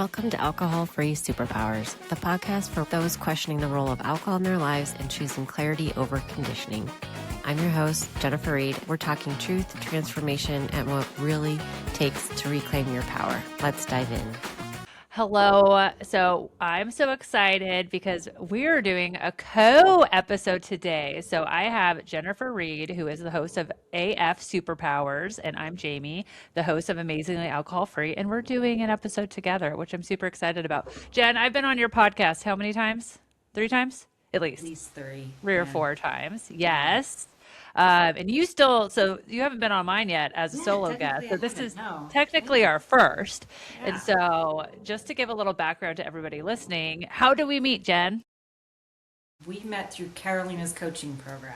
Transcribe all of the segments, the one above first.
Welcome to Alcohol-Free Superpowers, the podcast for those questioning the role of alcohol in their lives and choosing clarity over conditioning. I'm your host, Jennifer Reed. We're talking truth, transformation, and what really takes to reclaim your power. Let's dive in. Hello. So I'm so excited because we're doing a co-episode today. So I have Jennifer Reed, who is the host of AF Superpowers, and I'm Jaime, the host of Amazingly Alcohol Free, and we're doing an episode together, which I'm super excited about. Jen, I've been on your podcast how many times? 3 times? At least. At least 3. 3 or 4 times. Yes. And you still, so you haven't been on mine yet as a solo guest. So this is technically our first. Yeah. And so just to give a little background to everybody listening, how do we meet, Jen? We met through Carolina's coaching program.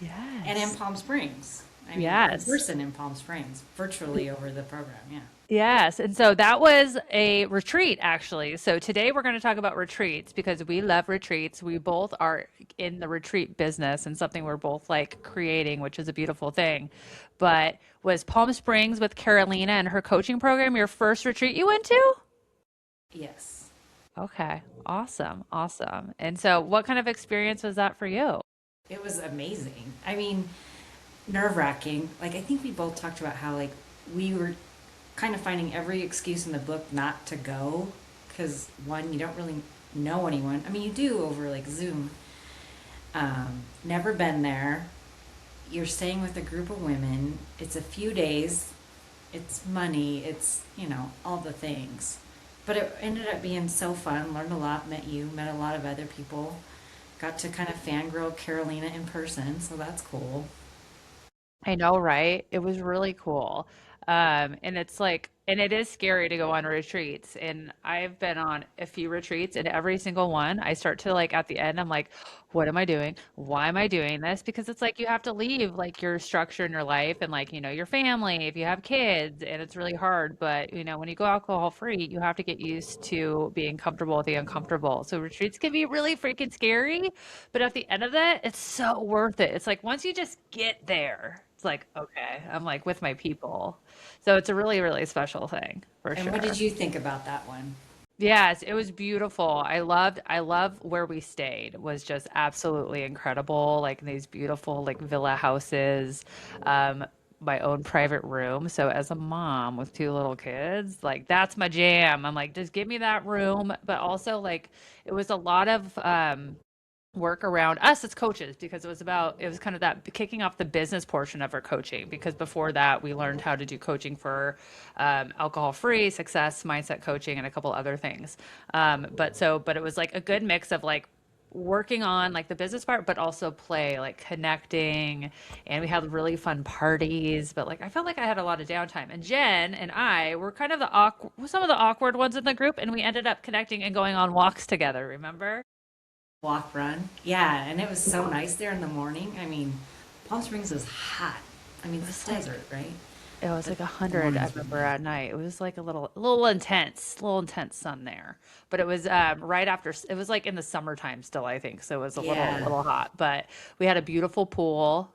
Yes. And in Palm Springs. Yes. In person in Palm Springs, virtually over the program. Yeah. Yes. And so that was a retreat, actually. So today we're going to talk about retreats because we love retreats. We both are in the retreat business and something we're both like creating, which is a beautiful thing. But was Palm Springs with Carolina and her coaching program your first retreat you went to? Yes. Okay. Awesome. Awesome. And so what kind of experience was that for you? It was amazing. I mean, nerve-wracking. Like, I think we both talked about how, like, we were kind of finding every excuse in the book not to go because, one, you don't really know anyone. I mean, you do over, like, Zoom. Never been there. You're staying with a group of women. It's a few days. It's money. It's, you know, all the things. But it ended up being so fun. Learned a lot. Met a lot of other people. Got to kind of fangirl Carolina in person, so that's cool. I know, right? It was really cool. And it's like, and it is scary to go on retreats. And I've been on a few retreats, and every single one, I start to like at the end, I'm like, what am I doing? Why am I doing this? Because it's like you have to leave like your structure in your life and like, you know, your family, if you have kids, and it's really hard. But, you know, when you go alcohol free, you have to get used to being comfortable with the uncomfortable. So retreats can be really freaking scary, but at the end of that, it's so worth it. It's like once you just get there, it's like, okay, I'm like with my people. So it's a really, really special thing for sure. And what did you think about that one? Yes, it was beautiful. I love where we stayed. It was just absolutely incredible. Like these beautiful like villa houses, my own private room. So as a mom with 2 little kids, like that's my jam. I'm like, just give me that room. But also like it was a lot of work around us as coaches because it was kind of that kicking off the business portion of our coaching because before that we learned how to do coaching for alcohol free success mindset coaching and a couple other things but it was like a good mix of like working on like the business part but also play like connecting, and we had really fun parties, but like I felt like I had a lot of downtime, and Jen and I were kind of some of the awkward ones in the group, and we ended up connecting and going on walks together, remember? Walk, run. Yeah, and it was so nice there in the morning. I mean, Palm Springs was hot. I mean, it's desert, right? It was like 100, I remember, at night. It was like a little intense sun there. But it was right after, it was like in the summertime still, I think. So it was a little hot. But we had a beautiful pool,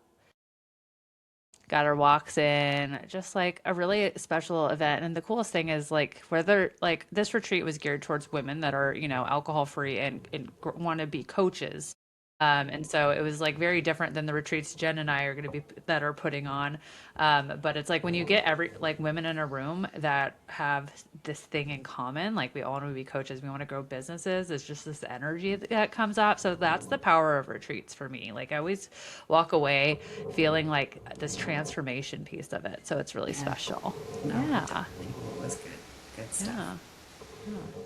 got our walks in, just like a really special event. And the coolest thing is like whether like this retreat was geared towards women that are, you know, alcohol free and want to be coaches. And so it was like very different than the retreats Jen and I are going to be that are putting on. But it's like when you get like women in a room that have this thing in common, like we all want to be coaches, we want to grow businesses. It's just this energy that comes up. So that's the power of retreats for me. Like I always walk away feeling like this transformation piece of it. So it's really special. Yeah. It was good. Good stuff. Yeah.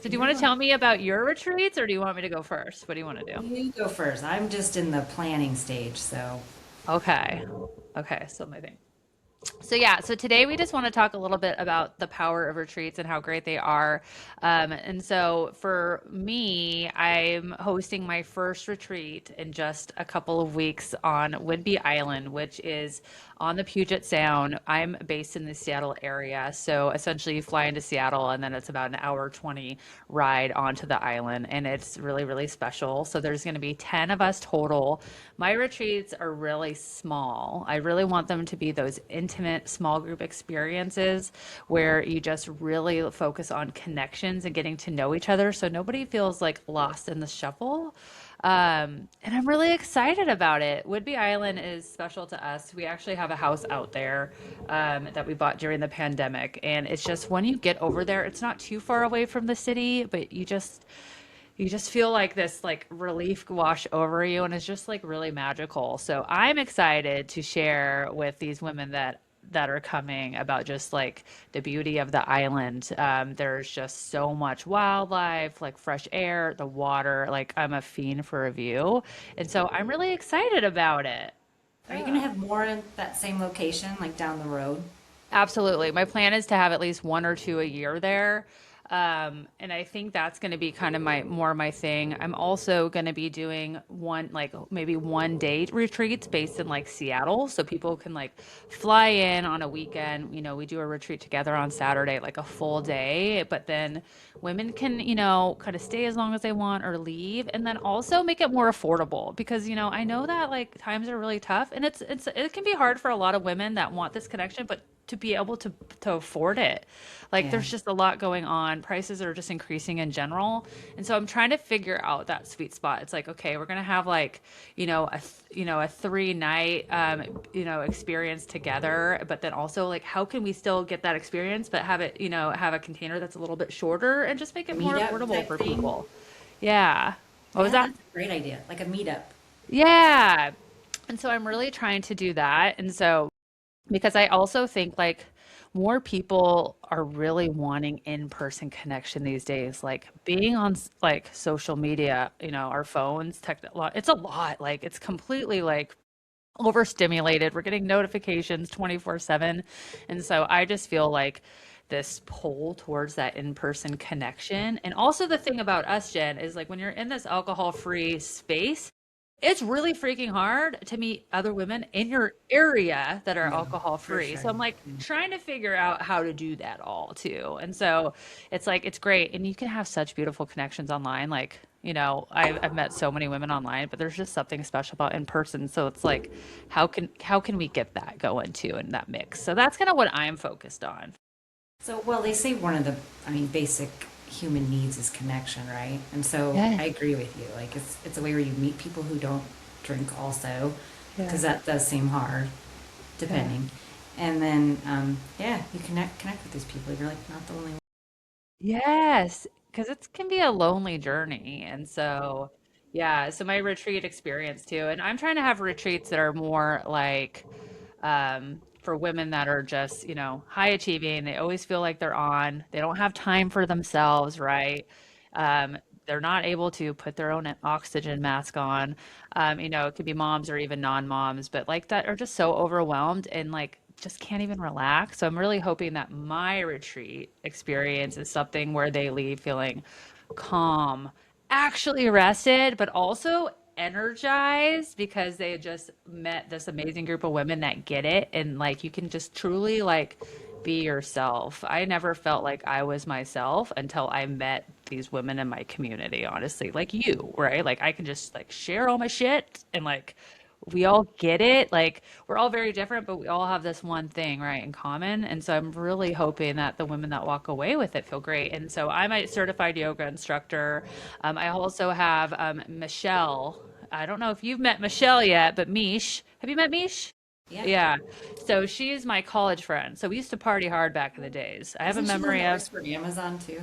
So do you want to tell me about your retreats or do you want me to go first? What do you want to do? You go first. I'm just in the planning stage, so. Okay. So my thing. So today we just want to talk a little bit about the power of retreats and how great they are. And so for me, I'm hosting my first retreat in just a couple of weeks on Whidbey Island, which is on the Puget Sound. I'm based in the Seattle area. So essentially you fly into Seattle and then it's about an hour 20 ride onto the island. And it's really, really special. So there's going to be 10 of us total. My retreats are really small. I really want them to be those intimate intimate small group experiences where you just really focus on connections and getting to know each other so nobody feels like lost in the shuffle. And I'm really excited about it. Whidbey Island is special to us. We actually have a house out there that we bought during the pandemic. And it's just when you get over there, it's not too far away from the city, but you just feel like this like relief wash over you, and it's just like really magical. So I'm excited to share with these women that are coming about just like the beauty of the island. There's just so much wildlife, like fresh air, the water. Like I'm a fiend for a view, and so I'm really excited about it. Are you gonna have more in that same location, like down the road? Absolutely. My plan is to have at least one or two a year there. And I think that's going to be kind of my thing. I'm also going to be doing one, like maybe 1 day retreats based in like Seattle. So people can like fly in on a weekend. We do a retreat together on Saturday, like a full day, but then women can, kind of stay as long as they want or leave. And then also make it more affordable because, I know that like times are really tough and it can be hard for a lot of women that want this connection, but to be able to afford it. Like Yeah. there's just a lot going on. Prices are just increasing in general. And so I'm trying to figure out that sweet spot. It's like, okay, we're going to have like, a 3 night experience together, but then also like how can we still get that experience but have it, have a container that's a little bit shorter and just make it more Meetup affordable type for thing? people. Yeah. What was Yeah, that? that's a great idea. Like a meetup. Yeah. And so I'm really trying to do that. And so because I also think like more people are really wanting in-person connection these days. Like being on like social media, our phones, it's a lot. Like it's completely like overstimulated. We're getting notifications 24/7. And so I just feel like this pull towards that in-person connection. And also the thing about us, Jen, is like when you're in this alcohol-free space, it's really freaking hard to meet other women in your area that are Yeah, alcohol for free. sure. So I'm like trying to figure out how to do that all too. And so it's like it's great. And you can have such beautiful connections online. Like, I've met so many women online, but there's just something special about in person. So it's like, how can we get that going too in that mix? So that's kind of what I'm focused on. So, well, they say one of the, I mean, basic human needs is connection, right? And so Yeah. I agree with you. Like it's a way where you meet people who don't drink also, Yeah. because that does seem hard, Yeah. depending. And then, yeah, you connect with these people. You're like not the only one. Yes, because it can be a lonely journey. And so, yeah, so my retreat experience too. And I'm trying to have retreats that are more like for women that are just, high achieving. They always feel like they're on, they don't have time for themselves, right? Um, they're not able to put their own oxygen mask on. It could be moms or even non-moms, but like that are just so overwhelmed and like just can't even relax. So I'm really hoping that my retreat experience is something where they leave feeling calm, actually rested, but also energized because they just met this amazing group of women that get it. And like you can just truly like be yourself. I never felt like I was myself until I met these women in my community, honestly, like you, right? Like I can just like share all my shit and like we all get it. Like we're all very different, but we all have this one thing, right, in common. And so I'm really hoping that the women that walk away with it feel great. And so I'm a certified yoga instructor. I also have Michelle. I don't know if you've met Michelle yet, but Mish. Have you met Mish? Yeah, Yeah. So she's my college friend. So we used to party hard back in the days. I have a isn't she the one memory that of works for Amazon too?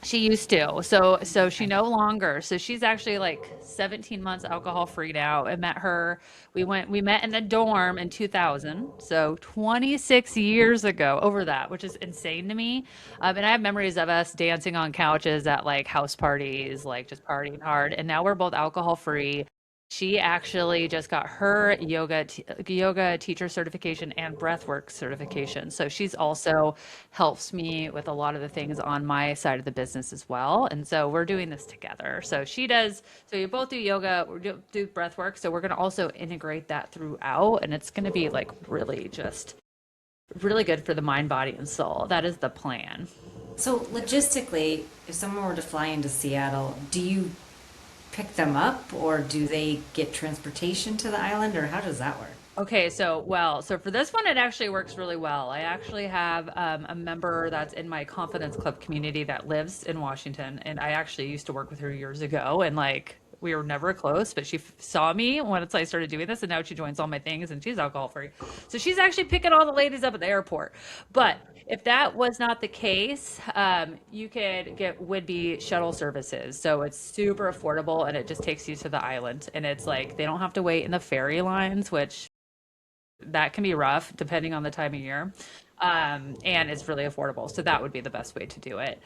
she used to. So she Okay. no longer. So she's actually like 17 months alcohol free now. I met her. We met in the dorm in 2000. So 26 years ago over that, which is insane to me. And I have memories of us dancing on couches at like house parties, like just partying hard. And now we're both alcohol free. She actually just got her yoga teacher certification and breathwork certification. So she's also helps me with a lot of the things on my side of the business as well. And so we're doing this together. So you both do yoga, we do breath work. So we're going to also integrate that throughout. And it's going to be like really just really good for the mind, body, and soul. That is the plan. So logistically, if someone were to fly into Seattle, do you pick them up, or do they get transportation to the island, or how does that work? Okay, so for this one, it actually works really well. I actually have a member that's in my Confidence Club community that lives in Washington, and I actually used to work with her years ago, and like we were never close, but she saw me once I started doing this, and now she joins all my things, and she's alcohol free. So she's actually picking all the ladies up at the airport. But if that was not the case, you could get would-be shuttle services. So it's super affordable, and it just takes you to the island, and it's like they don't have to wait in the ferry lines, which that can be rough depending on the time of year. And it's really affordable. So that would be the best way to do it.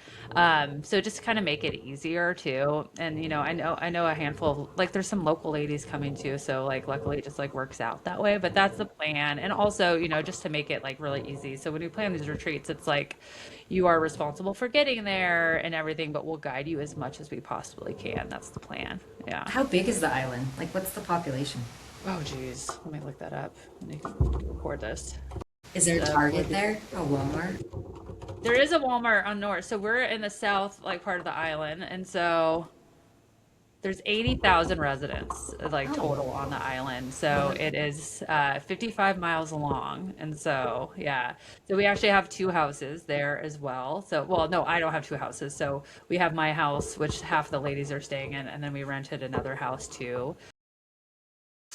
So just kind of make it easier too. And I know a handful of like there's some local ladies coming too. So like luckily it just like works out that way. But that's the plan. And also, just to make it like really easy. So when we plan these retreats, it's like you are responsible for getting there and everything, but we'll guide you as much as we possibly can. That's the plan. Yeah. How big is the island? Like, what's the population? Oh geez. Let me look that up. Let me record this. Is there a The Target there? A Walmart? There is a Walmart on North. So we're in the south, like part of the island, and so there's 80,000 residents, like Oh, total on the island. So it is 55 miles long, and so yeah. So we actually have two houses there as well. So well, no, I don't have two houses. So we have my house, which half the ladies are staying in, and then we rented another house too.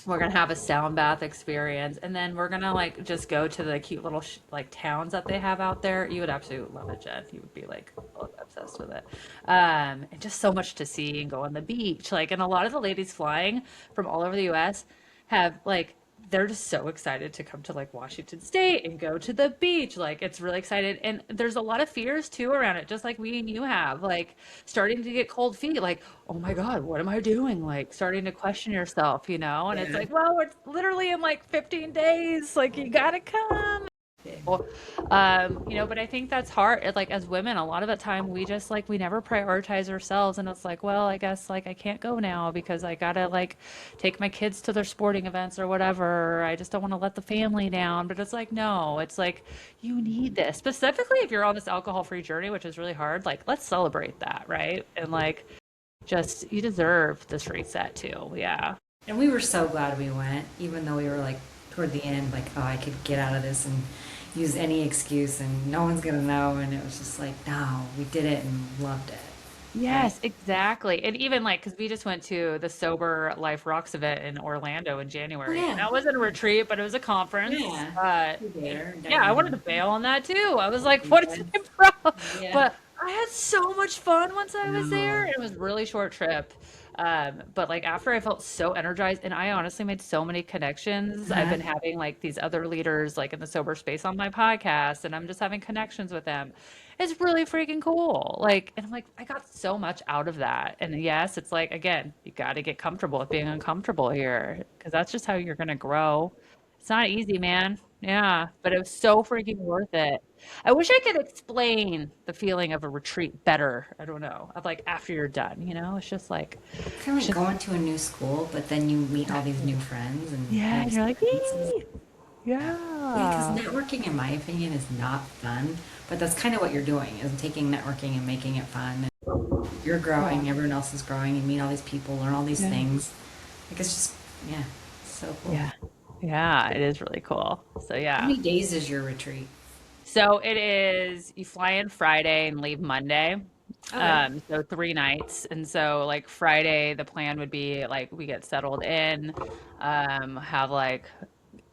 We're gonna have a sound bath experience, and then we're gonna like just go to the cute little like towns that they have out there. You would absolutely love it, Jen. You would be like obsessed with it. And just so much to see and go on the beach. Like, and a lot of the ladies flying from all over the U.S. have like they're just so excited to come to like Washington State and go to the beach. Like it's really excited. And there's a lot of fears too around it, just like we and you have, like starting to get cold feet, like, oh my God, what am I doing? Like starting to question yourself. And it's yeah. like, well, it's literally in like 15 days. Like you gotta come. But I think that's hard. Like as women, a lot of the time we just like we never prioritize ourselves, and it's like, well, I guess like I can't go now because I gotta like take my kids to their sporting events or whatever. I just don't want to let the family down. But it's like, no, it's like you need this specifically if you're on this alcohol-free journey, which is really hard. Like let's celebrate that, right? And like just you deserve this reset too. Yeah. And we were so glad we went, even though we were like toward the end, like, oh, I could get out of this and use any excuse and no one's gonna know. And it was just like, no, we did it and loved it. Right? Yes, exactly. And even like, because we just went to the Sober Life Rocks event in Orlando in Oh, January. And yeah. that wasn't a retreat, but it was a conference. Yeah. You And there, yeah, I wanted to Diane. bail on that too. I was like, what is Yeah. it, bro? Yeah. But I had so much fun once I was there. No. It was a really short trip. But like after I felt so energized and I honestly made so many connections. I've Uh-huh. been having like these other leaders like in the sober space on my podcast and I'm just having connections with them. It's really freaking cool. Like, and I'm like, I got so much out of that. And yes, it's like, again, you got to get comfortable with being uncomfortable here because that's just how you're going to grow. It's not easy, man. Yeah, but it was so freaking worth it. I wish I could explain the feeling of a retreat better. I don't know. Of like after you're done. It's just like, Kind it's of like just, going to a new school, but then you meet all these new friends and new yeah, and you're like, experiences. yee, Yeah. Yeah, because yeah. networking, in my opinion, is not fun. But that's kind of what you're doing, is taking networking and making it fun. You're Yeah. growing, everyone else is growing, you meet all these people, learn all these Yeah. things. Like it's just, yeah, so cool. Yeah. Yeah, it is really cool. So How yeah. many days is your retreat? So it is you fly in Friday and leave Monday. Okay. So 3 nights. And so like Friday, the plan would be like we get settled in, have like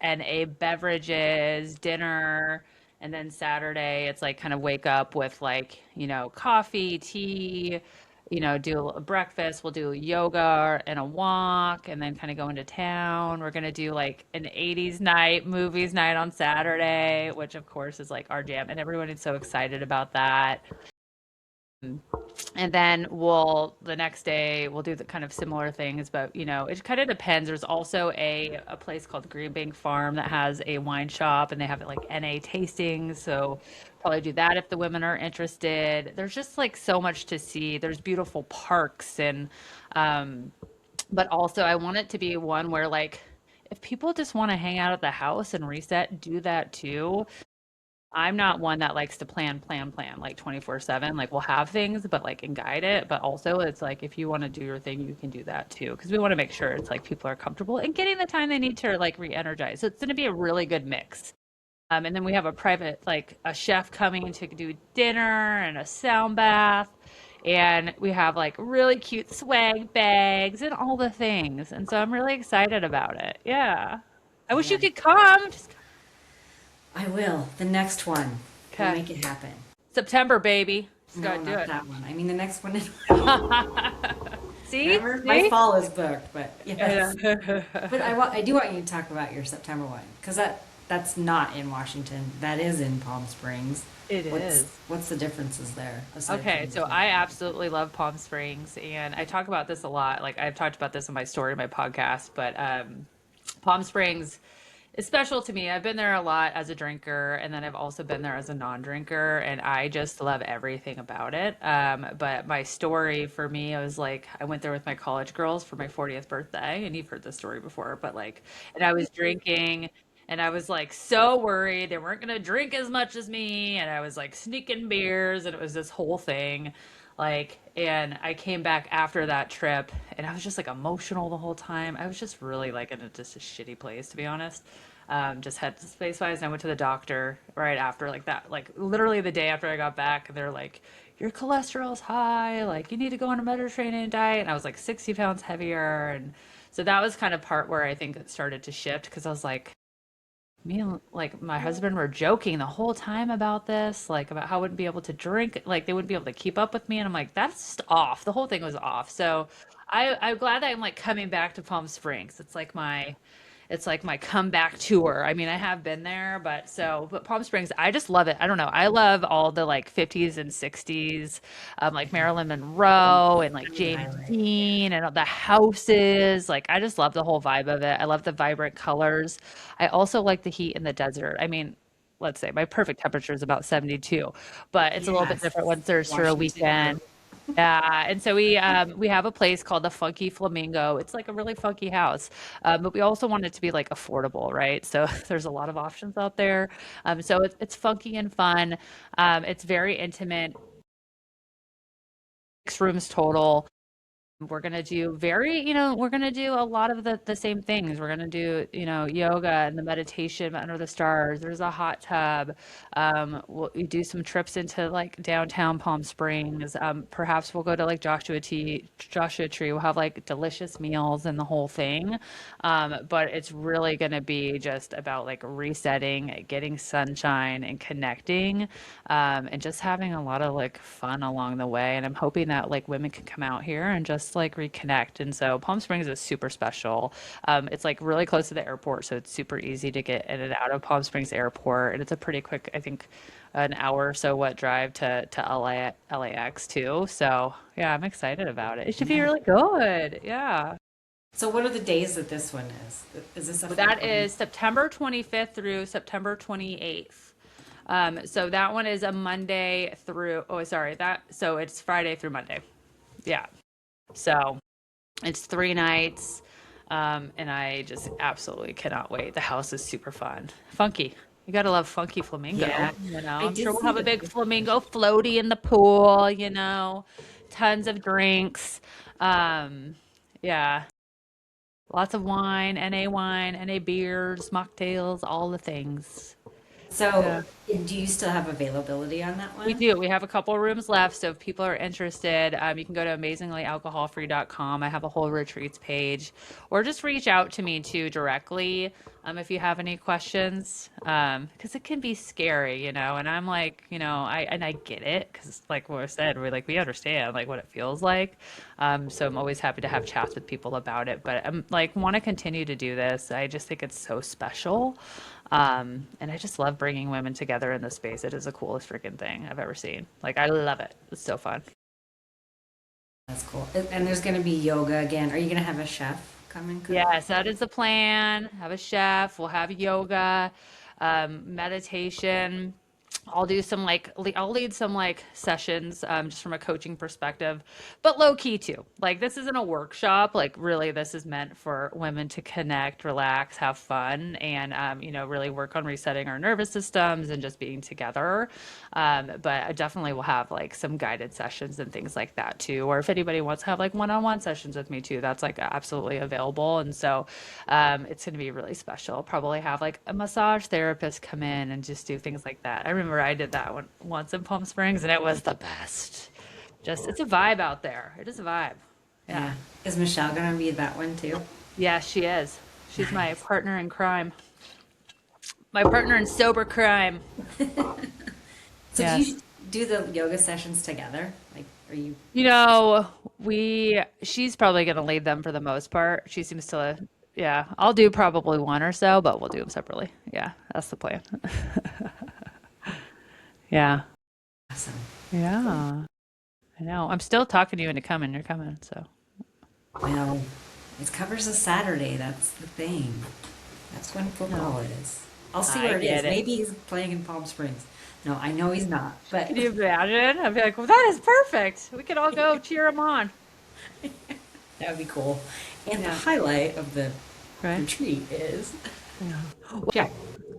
NA beverages, dinner, and then Saturday it's like kind of wake up with like, coffee, tea, do a breakfast, we'll do yoga and a walk, and then kind of go into town. We're gonna do like an 80s night, movies night on Saturday, which of course is like our jam, and everyone is so excited about that. And then the next day we'll do the kind of similar things, but it kind of depends. There's also a place called Green Bank Farm that has a wine shop and they have it like NA tastings. So probably do that if the women are interested. There's just like so much to see. There's beautiful parks um but also I want it to be one where like if people just want to hang out at the house and reset, do that too. I'm not one that likes to plan like 24/7. Like we'll have things, but like and guide it. But also it's like if you want to do your thing, you can do that too. Because we want to make sure it's like people are comfortable and getting the time they need to like re-energize. So it's going to be a really good mix. And then we have a private, like a chef coming to do dinner and a sound bath. And we have like really cute swag bags and all the things. And so I'm really excited about it. Yeah. I wish you Man, could come. Just I will. The next one. We'll okay. make it happen. September, baby. Just No, gotta do not it. that one. I mean, the next one. See? Remember, my See? fall is booked, but Yeah. yes. But I do want you to talk about your September one because that's not in Washington. That is in Palm Springs. It What's is. what's the differences there aside Okay, from the so food? I absolutely love Palm Springs, and I talk about this a lot. Like I've talked about this in my story, my podcast, but Palm Springs is special to me. I've been there a lot as a drinker, and then I've also been there as a non-drinker, and I just love everything about it. But my story for me, I was like, I went there with my college girls for my 40th birthday, and you've heard this story before, but like, and I was drinking. And I was like so worried they weren't gonna drink as much as me, and I was like sneaking beers, and it was this whole thing. Like, and I came back after that trip, and I was just like emotional the whole time. I was just really like in just a shitty place, to be honest. Just had space wise, and I went to the doctor right after, like that, like literally the day after I got back, and they're like, "Your cholesterol's high. Like, you need to go on a Mediterranean diet." And I was like 60 pounds heavier, and so that was kind of part where I think it started to shift because I was like, me and like my husband were joking the whole time about this, like about how I wouldn't be able to drink, like they wouldn't be able to keep up with me. And I'm like, that's just off. The whole thing was off. So I'm glad that I'm like coming back to Palm Springs. It's like my comeback tour. I mean, I have been there, but Palm Springs, I just love it. I don't know. I love all the like 50s and 60s, like Marilyn Monroe and like That was a James highlight. Yeah. Dean and the houses. Like, I just love the whole vibe of it. I love the vibrant colors. I also like the heat in the desert. I mean, let's say my perfect temperature is about 72, but it's a little bit Yes. different once there's for a Washington too. weekend. Yeah, and so we have a place called the Funky Flamingo. It's like a really funky house, but we also want it to be like affordable, right? So there's a lot of options out there. So it's funky and fun. It's very intimate. 6 rooms total. We're gonna do we're gonna do a lot of the same things. We're gonna do, yoga and the meditation under the stars. There's a hot tub. We do some trips into like downtown Palm Springs. Perhaps we'll go to like Joshua Tree. We'll have like delicious meals and the whole thing. But it's really gonna be just about like resetting, getting sunshine and connecting, and just having a lot of like fun along the way. And I'm hoping that like women can come out here and just like reconnect. And so Palm Springs is super special. It's like really close to the airport, so it's super easy to get in and out of Palm Springs Airport. And it's a pretty quick, I think, an hour or so what drive to LAX too. So yeah, I'm excited about it. It should be Yeah. really good. Yeah. So what are the days that this one is? Is this Well, that a is September 25th through September 28th. So that one is a Monday through, oh, sorry, so it's Friday through Monday. Yeah. So it's 3 nights. And I just absolutely cannot wait. The house is super fun. Funky. You gotta love funky flamingo. Yeah, I I'm sure did we'll see have a the big pictures. flamingo floaty in the pool. Tons of drinks. Yeah. Lots of wine, NA beers, mocktails, all the things. So, Yeah. do you still have availability on that We one? do. We have a couple rooms left. So if people are interested, you can go to amazinglyalcoholfree.com. I have a whole retreats page, or just reach out to me too directly, if you have any questions, because it can be scary, and I'm like, I get it because like what I said, we understand like what it feels like. So I'm always happy to have chats with people about it. But I'm like want to continue to do this. I just think it's so special. And I just love bringing women together in this space. It is the coolest freaking thing I've ever seen. Like, I love it. It's so fun. That's cool. And there's going to be yoga again. Are you going to have a chef come and cook? Yes, that is the plan. Have a chef. We'll have yoga, meditation. I'll do some I'll lead some like sessions just from a coaching perspective, but low key too. Like this isn't a workshop. Like really, this is meant for women to connect, relax, have fun, and really work on resetting our nervous systems and just being together. But I definitely will have like some guided sessions and things like that too. Or if anybody wants to have like one-on-one sessions with me too, that's like absolutely available. And so it's going to be really special. Probably have like a massage therapist come in and just do things like that. I remember I did that one once in Palm Springs and it was the best. Just, it's a vibe out there. It is a vibe. Yeah. Yeah. Is Michelle gonna be that one too? Yeah, she is. She's my Nice. partner in crime, my partner in sober crime. So do Yes. you do the yoga sessions together? Like, are you? You she's probably going to lead them for the most part. She seems to, yeah, I'll do probably one or so, but we'll do them separately. Yeah, that's the plan. Yeah. Awesome. Cool. Yeah. I know. I'm still talking to you into coming. You're coming. So Well, it covers a Saturday. That's the thing. That's when no, football is. I'll see I where it is. get it. Maybe he's playing in Palm Springs. No, I know he's not. But Can you imagine? I'd be like, well, that is perfect. We could all go cheer him on. that would be cool. And the Yeah. highlight of the Right. retreat is Yeah. Yeah.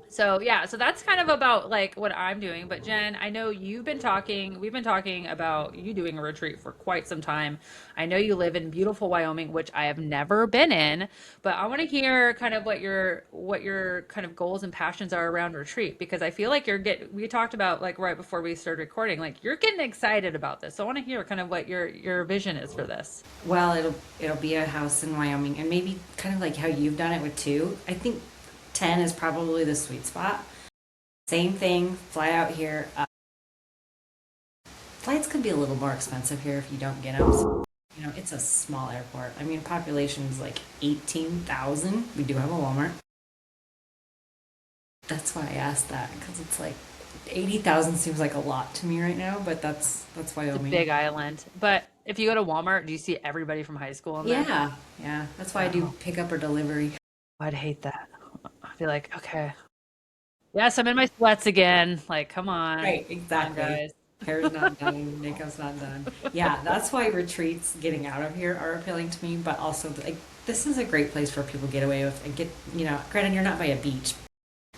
So yeah, so that's kind of about like what I'm doing. But Jen, I know we've been talking about you doing a retreat for quite some time. I know you live in beautiful Wyoming, which I have never been in, but I want to hear kind of what your kind of goals and passions are around retreat because I feel like we talked about like right before we started recording, like you're getting excited about this. So I want to hear kind of what your vision is for this. well, it'll be a house in Wyoming, and maybe kind of like how you've done it with two. I think 10 is probably the sweet spot. Same thing, fly out here. Flights could be a little more expensive here if you don't get them. So, it's a small airport. I mean, population is like 18,000. We do have a Walmart. That's why I asked that because it's like 80,000 seems like a lot to me right now, but that's It's a Wyoming. big island. But if you go to Walmart, do you see everybody from high school in there? Yeah, yeah. That's why I do Oh, pick up or delivery. I'd hate that. I'd be like, okay. Yes, I'm in my sweats again. Like, Right, come on, exactly. guys. Hair's not done, makeup's not done. Yeah, that's why retreats, getting out of here, are appealing to me. But also, like, this is a great place for people to get away with and get. Granted, you're not by a beach.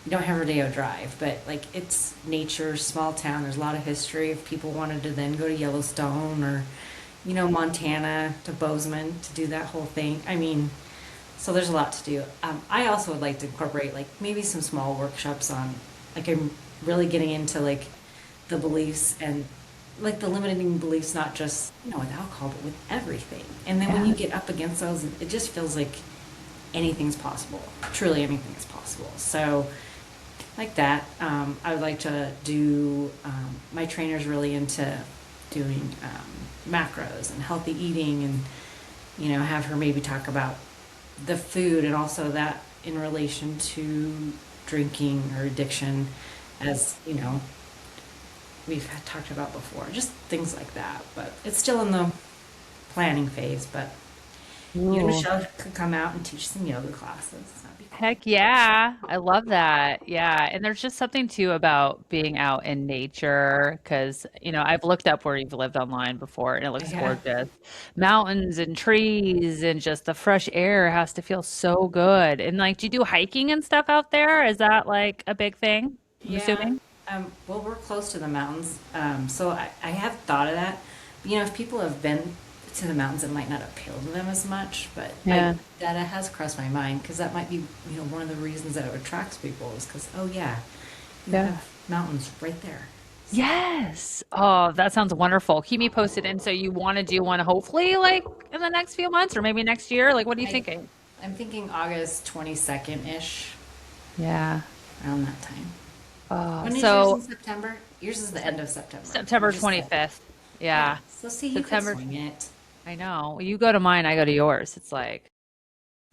You don't have a Rodeo Drive, but like it's nature, small town. There's a lot of history. If people wanted to then go to Yellowstone or, Montana to Bozeman to do that whole thing. I mean, so there's a lot to do. I also would like to incorporate like maybe some small workshops on, like I'm really getting into like the beliefs and like the limiting beliefs, not just with alcohol, but with everything. And then when Yeah. you get up against those, it just feels like anything's possible. Truly, anything is possible. So like that. I would like to do, my trainer's really into doing macros and healthy eating and, have her maybe talk about the food and also that in relation to drinking or addiction as, we've had talked about before. Just things like that. But it's still in the planning phase. But you and Ooh. Michelle could come out and teach some yoga classes. That'd be cool. Heck yeah. I love that. Yeah. And there's just something too about being out in nature because, I've looked up where you've lived online before and it looks Yeah. gorgeous. Mountains and trees and just the fresh air has to feel so good. And like, do you do hiking and stuff out there? Is that like a big thing? I'm Yeah, assuming. well, we're close to the mountains, so I have thought of that. If people have been to the mountains, it might not appeal to them as much, but Yeah. that has crossed my mind because that might be, one of the reasons that it attracts people is because, oh yeah, you Yeah. have mountains right there. So Yes. Oh, that sounds wonderful. Keep me posted. And so you want to do one hopefully like in the next few months or maybe next year? Like, what are you I, thinking? I'm thinking August 22nd-ish, Yeah. around that time. When is yours in So September? Yours is the end of September. You September just said. 25th. Yeah, Yeah. so see, you could September. swing it. I know. You go to mine, I go to yours. It's like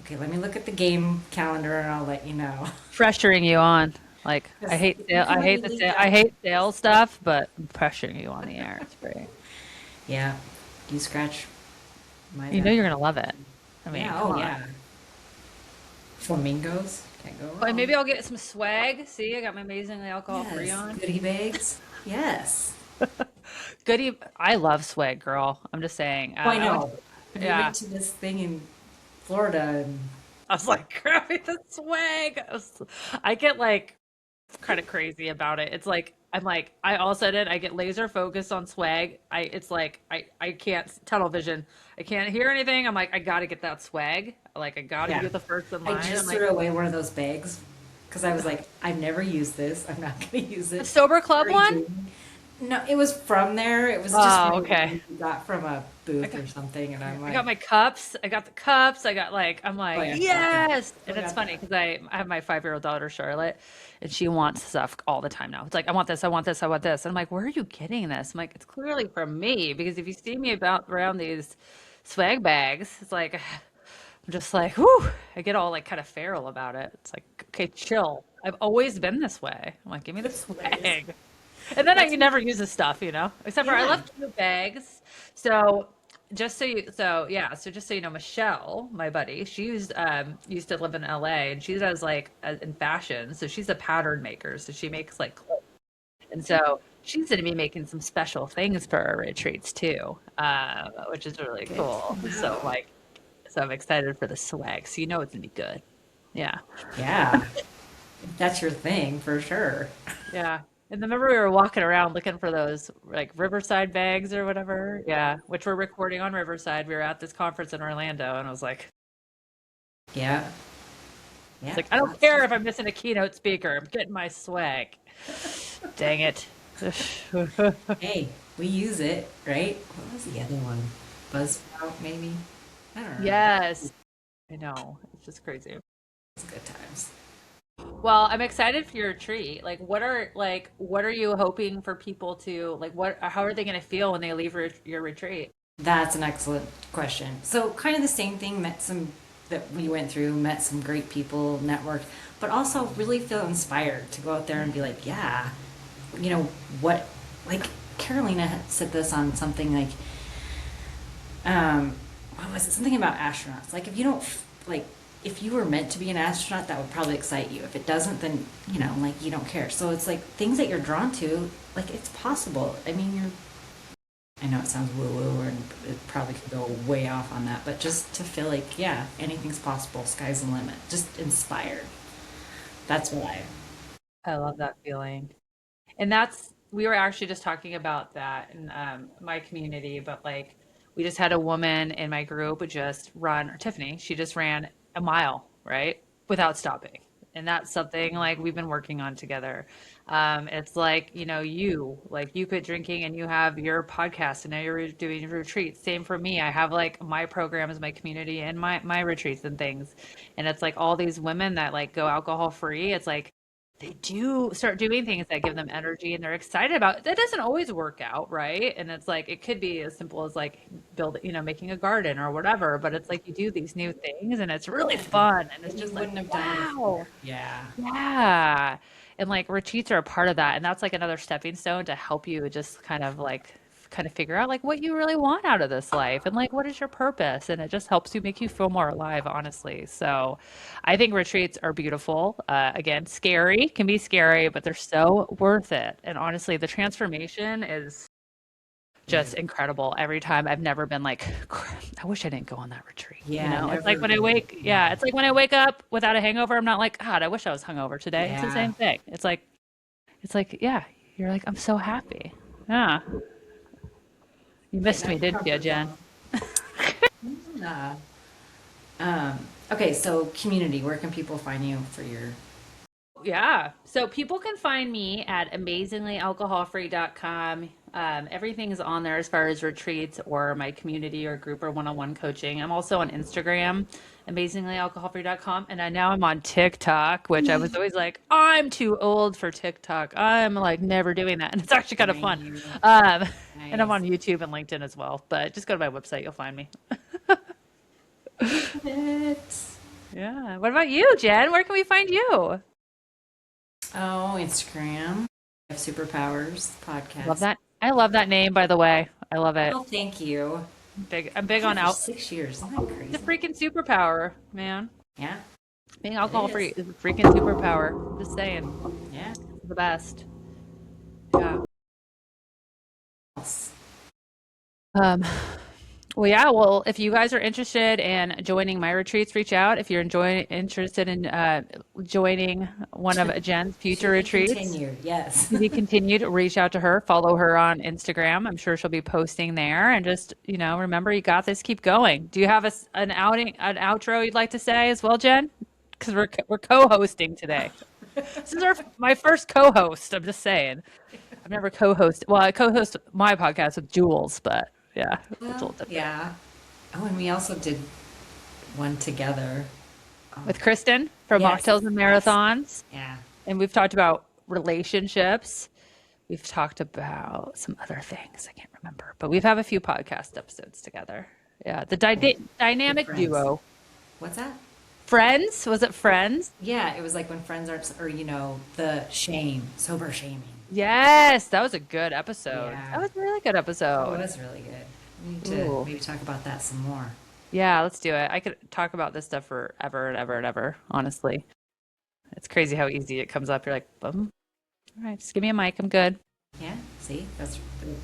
Okay, let me look at the game calendar and I'll let you know. pressuring you on. Like Because you can let me lead I that. hate sales stuff, but I'm pressuring you on the air. It's great. Yeah, you scratch my You know back. you're gonna love it. I mean, Yeah, come oh on. yeah. Flamingos. Can't go And wrong. maybe I'll get some swag. See, I got my amazingly alcohol free Yes. on. Goodie bags. Yes. Goodie. I love swag, girl. I'm just saying. Oh, I I went to, know. We yeah. went to this thing in Florida and I was like, grab me the swag. I get like kind of crazy about it. It's like I'm like I all of a sudden I get laser focused on swag. It's like I can't tunnel vision. I can't hear anything. I'm like I gotta get that swag. Like I gotta be yeah. the first in I line. I'm just like threw away one of those bags because I was like, I've never used this. I'm not going to use the it. sober club Very one. dreamy. No, it was from there. It was just Oh, one of the okay. ones we got from a I booth got or something, and I'm I got like, my cups. I got the cups. I got like I'm oh like yeah, got that. yes. Still And it's got funny that. because I have my 5-year-old daughter Charlotte, and she wants stuff all the time now. It's like I want this. I want this. I want this. And I'm like, where are you getting this? I'm like, it's clearly from me because if you see me about around these swag bags, it's like I'm just like, whoo. I get all like kind of feral about it. It's like, okay, chill. I've always been this way. I'm like, give me the It's hilarious. swag. And then I That's you never use the stuff, except for I yeah. love cute bags. So so just so you know, Michelle, my buddy, she used to live in LA and she does like in fashion. So she's a pattern maker. So she makes like clothes. And so she's going to be making some special things for our retreats too, which is really Good to cool. know. So I'm excited for the swag. So you know it's gonna be good. Yeah. Yeah, that's your thing for sure. Yeah. And remember we were walking around looking for those like Riverside bags or whatever. Yeah. Which we're recording on Riverside. We were at this conference in Orlando and I was like, Yeah, it's yeah, like, I don't lots care of. if I'm missing a keynote speaker. I'm getting my swag. Dang it. Hey, we use it, right? What was the other one? Buzzsprout, maybe? I don't remember. Yes. I know. It's just crazy. It's good times. Well, I'm excited for your retreat. What are you hoping for people to how are they going to feel when they leave your retreat? That's an excellent question. So, kind of the same thing, met some that we went through, met some great people, networked, but also really feel inspired to go out there and be like, yeah, you know, what, like Carolina had said this on something like, what was it? Something about astronauts. Like, if you don't, like, if you were meant to be an astronaut, that would probably excite you. If it doesn't, then, like, you don't care. So it's like things that you're drawn to, like, it's possible. I mean, I know it sounds woo woo and it probably could go way off on that, but just to feel like, yeah, anything's possible, sky's the limit, just inspired. That's what I, I love that feeling. And that's we were actually just talking about that in my community, but like we just had a woman in my group just run, or Tiffany, she just ran a mile, right? Without stopping. And that's something like we've been working on together. It's like, you quit drinking and you have your podcast and now you're doing retreats. Same for me. I have like my programs, my community and my retreats and things. And it's like all these women that like go alcohol free. It's like they do start doing things that give them energy and they're excited about it. That doesn't always work out, right? And it's like it could be as simple as like making a garden or whatever, but it's like you do these new things and it's really yeah, fun and it's and you just like, wouldn't have done wow. before. Yeah. Yeah. And like retreats are a part of that. And that's like another stepping stone to help you just kind of figure out like what you really want out of this life and like what is your purpose. And it just helps you make you feel more alive, honestly. So I think retreats are beautiful. Again, scary, can be scary, but they're so worth it. And honestly, the transformation is Yeah. just incredible every time. I've never been like, I wish I didn't go on that retreat. Yeah, It's like never when I been. wake, yeah, Yeah. it's like when I wake up without a hangover, I'm not like, God, I wish I was hungover today. It's the Yeah. same thing. Yeah, you're like, I'm so happy. Yeah. You Getting missed out me, of your didn't you, comfort Jen? zone. Yeah. Okay, so community, where can people find you for your Yeah. So people can find me at amazinglyalcoholfree.com. Everything's on there as far as retreats or my community or group or one-on-one coaching. I'm also on Instagram, amazinglyalcoholfree.com. And now I'm on TikTok, which I was always like, I'm too old for TikTok. I'm like never doing that. And it's actually kind of fun. same? Um, and I'm Nice. on YouTube and LinkedIn as well. But just go to my website, you'll find me. Love it. Yeah. What about you, Jen? Where can we find you? Oh, Instagram. I have superpowers Love podcast. that. I love that name, by the way. I love it. Oh, thank you. I'm big Had on it for out. 6 years. Isn't that It's a crazy? freaking superpower, man. Yeah. Being It alcohol free is. is a freaking superpower. I'm just saying. Yeah. It's the best. Yeah. Else. Um, well, yeah. Well, if you guys are interested in joining my retreats, reach out. If you're interested in joining one of Jen's To future be retreats, continued. Yes. to be continued, reach out to her, follow her on Instagram. I'm sure she'll be posting there. And just, remember, you got this. Keep going. Do you have an outro you'd like to say as well, Jen? Because we're co-hosting today. This is my first co-host. I'm just saying. I've never co-hosted. Well, I co-host my podcast with Jules, but yeah, it's a Well, little different. yeah. Oh, and we also did one together. With Kristen from Yes. Mocktails and Yes. Marathons, Yeah. and we've talked about relationships. We've talked about some other things I can't remember, but we've had a few podcast episodes together. Yeah, the Good dynamic friends. duo. What's that? Friends? Was it Friends? Yeah, it was like when friends aren't, or the shame, sober shaming. Yes, that was a good episode. Yeah. That was a really good Oh, it episode. was really good. We need to Ooh. maybe talk about that some more. Yeah, let's do it. I could talk about this stuff forever and ever and ever, honestly. It's crazy how easy it comes up. You're like, all right, just give me a mic. I'm good. Yeah, see,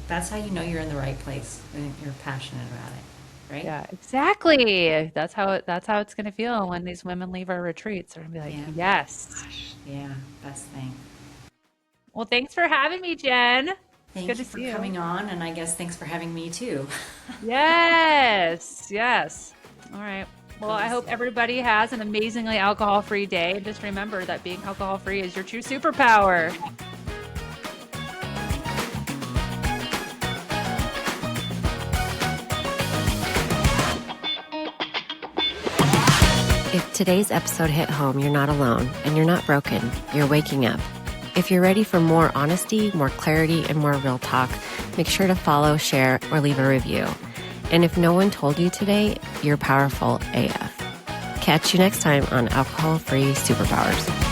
that's how you know you're in the right place and you're passionate about it, right? Yeah, exactly. That's how it's gonna feel when these women leave our retreats. They're gonna be like, Yeah. yes. Gosh, yeah, best thing. Well, thanks for having me, Jen. It's Thank good you to for see you. coming on, and I guess thanks for having me too. Yes, yes. All right. Well, I hope Awesome. everybody has an amazingly alcohol-free day. And just remember that being alcohol-free is your true superpower. If today's episode hit home, you're not alone and you're not broken. You're waking up. If you're ready for more honesty, more clarity, and more real talk, make sure to follow, share, or leave a review. And if no one told you today, you're powerful AF. Catch you next time on Alcohol Free Superpowers.